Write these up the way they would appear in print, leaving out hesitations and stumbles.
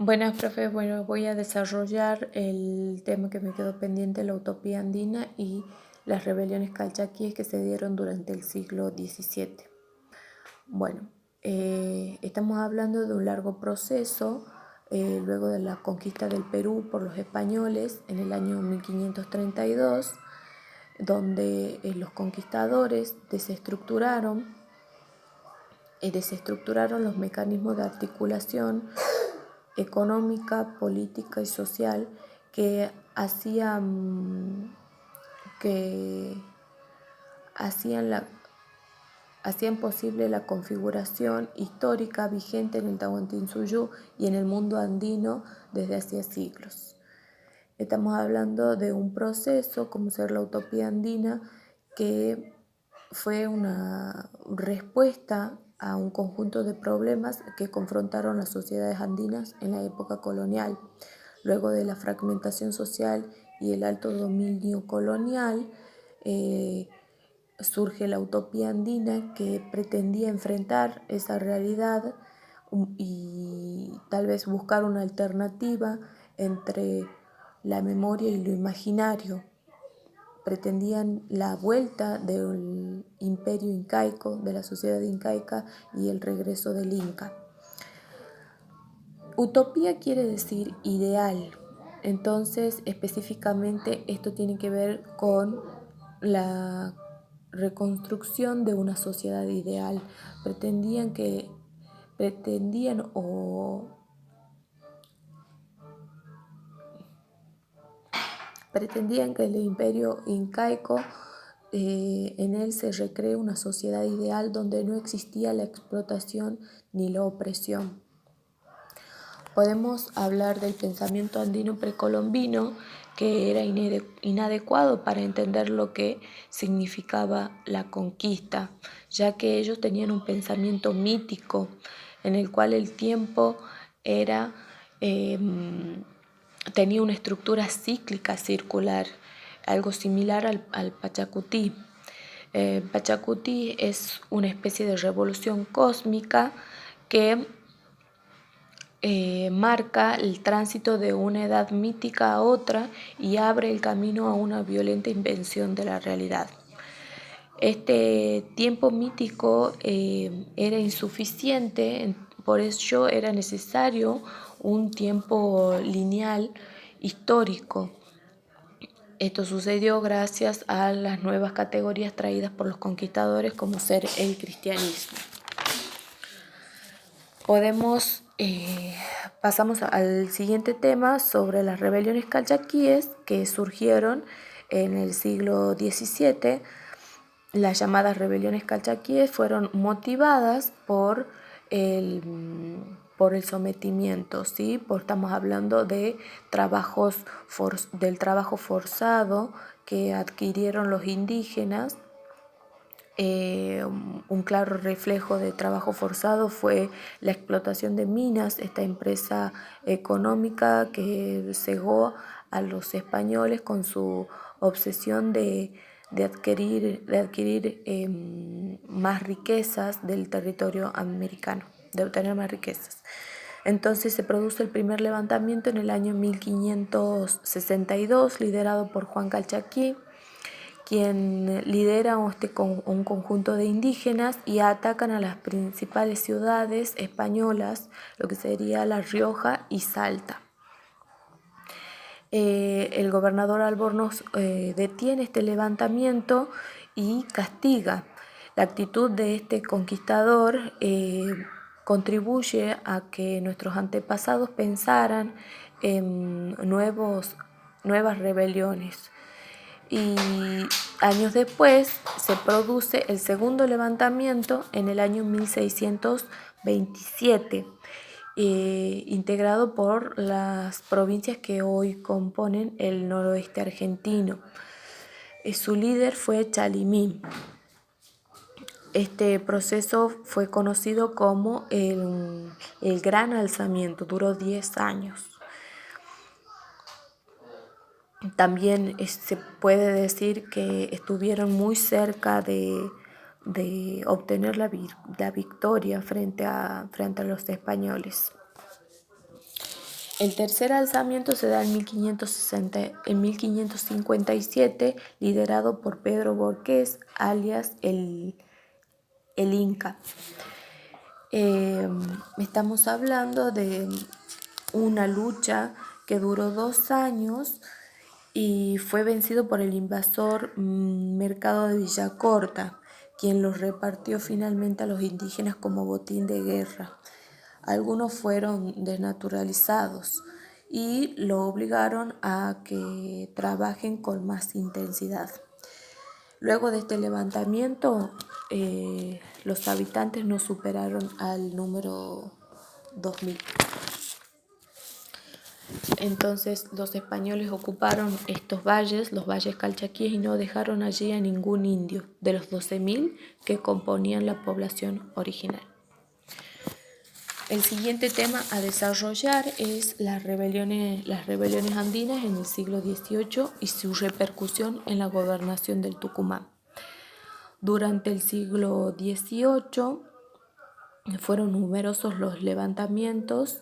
Buenas, profe. Bueno, voy a desarrollar el tema que me quedó pendiente, la utopía andina y las rebeliones calchaquíes que se dieron durante el siglo XVII. Bueno, estamos hablando de un largo proceso luego de la conquista del Perú por los españoles en el año 1532, donde los conquistadores desestructuraron los mecanismos de articulación económica, política y social que hacían posible la configuración histórica vigente en el Tahuantinsuyo y en el mundo andino desde hacía siglos. Estamos hablando de un proceso como ser la utopía andina, que fue una respuesta a un conjunto de problemas que confrontaron las sociedades andinas en la época colonial. Luego de la fragmentación social y el alto dominio colonial, surge la utopía andina, que pretendía enfrentar esa realidad y tal vez buscar una alternativa entre la memoria y lo imaginario. Pretendían la vuelta del imperio incaico, de la sociedad incaica, y el regreso del Inca. Utopía quiere decir ideal. Entonces, específicamente, esto tiene que ver con la reconstrucción de una sociedad ideal. Pretendían que el imperio incaico, en él se recree una sociedad ideal donde no existía la explotación ni la opresión. Podemos hablar del pensamiento andino precolombino, que era inadecuado para entender lo que significaba la conquista, ya que ellos tenían un pensamiento mítico en el cual el tiempo tenía una estructura cíclica circular, algo similar al Pachacutí. Pachacutí es una especie de revolución cósmica que marca el tránsito de una edad mítica a otra y abre el camino a una violenta invención de la realidad. Este tiempo mítico era insuficiente, por ello era necesario un tiempo lineal histórico. Esto sucedió gracias a las nuevas categorías traídas por los conquistadores, como ser el cristianismo. Pasamos al siguiente tema sobre las rebeliones calchaquíes que surgieron en el siglo XVII. Las llamadas rebeliones calchaquíes fueron motivadas por el sometimiento, ¿sí? Estamos hablando de del trabajo forzado que adquirieron los indígenas. Un claro reflejo de trabajo forzado fue la explotación de minas, esta empresa económica que cegó a los españoles con su obsesión de adquirir más riquezas del territorio americano, de obtener más riquezas. Entonces se produce el primer levantamiento en el año 1562, liderado por Juan Calchaquí, quien lidera un conjunto de indígenas y atacan a las principales ciudades españolas, lo que sería La Rioja y Salta. El gobernador Albornoz detiene este levantamiento y castiga. La actitud de este conquistador contribuye a que nuestros antepasados pensaran en nuevas rebeliones. Y años después se produce el segundo levantamiento en el año 1627, integrado por las provincias que hoy componen el noroeste argentino. Su líder fue Chalimín. Este proceso fue conocido como el Gran Alzamiento, duró 10 años. También se puede decir que estuvieron muy cerca de obtener la victoria frente a los españoles. El tercer alzamiento se da en 1557, liderado por Pedro Boqués, alias el Inca. Estamos hablando de una lucha que duró 2 años y fue vencido por el invasor Mercado de Villacorta, quien los repartió finalmente a los indígenas como botín de guerra. Algunos fueron desnaturalizados y lo obligaron a que trabajen con más intensidad. Luego de este levantamiento, los habitantes no superaron al número 2000. Entonces los españoles ocuparon estos valles, los valles calchaquíes, y no dejaron allí a ningún indio de los 12.000 que componían la población original. El siguiente tema a desarrollar es las rebeliones andinas en el siglo XVIII y su repercusión en la gobernación del Tucumán. Durante el siglo XVIII fueron numerosos los levantamientos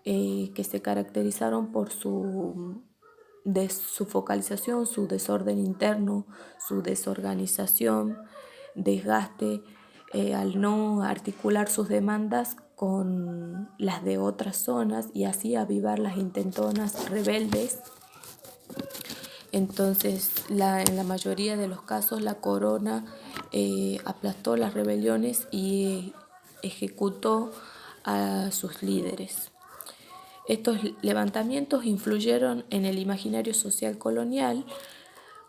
que se caracterizaron por su focalización, su desorden interno, su desorganización, desgaste, al no articular sus demandas con las de otras zonas y así avivar las intentonas rebeldes. Entonces, en la mayoría de los casos, la corona aplastó las rebeliones y ejecutó a sus líderes. Estos levantamientos influyeron en el imaginario social colonial,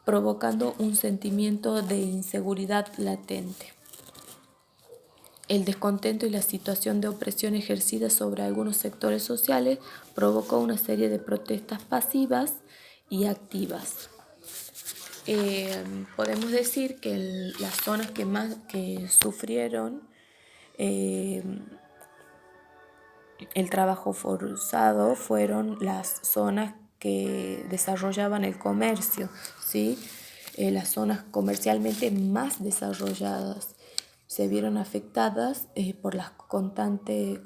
provocando un sentimiento de inseguridad latente. El descontento y la situación de opresión ejercida sobre algunos sectores sociales provocó una serie de protestas pasivas y activas. Podemos decir que las zonas que más sufrieron el trabajo forzado fueron las zonas que desarrollaban el comercio, ¿sí? Las zonas comercialmente más desarrolladas se vieron afectadas por las constantes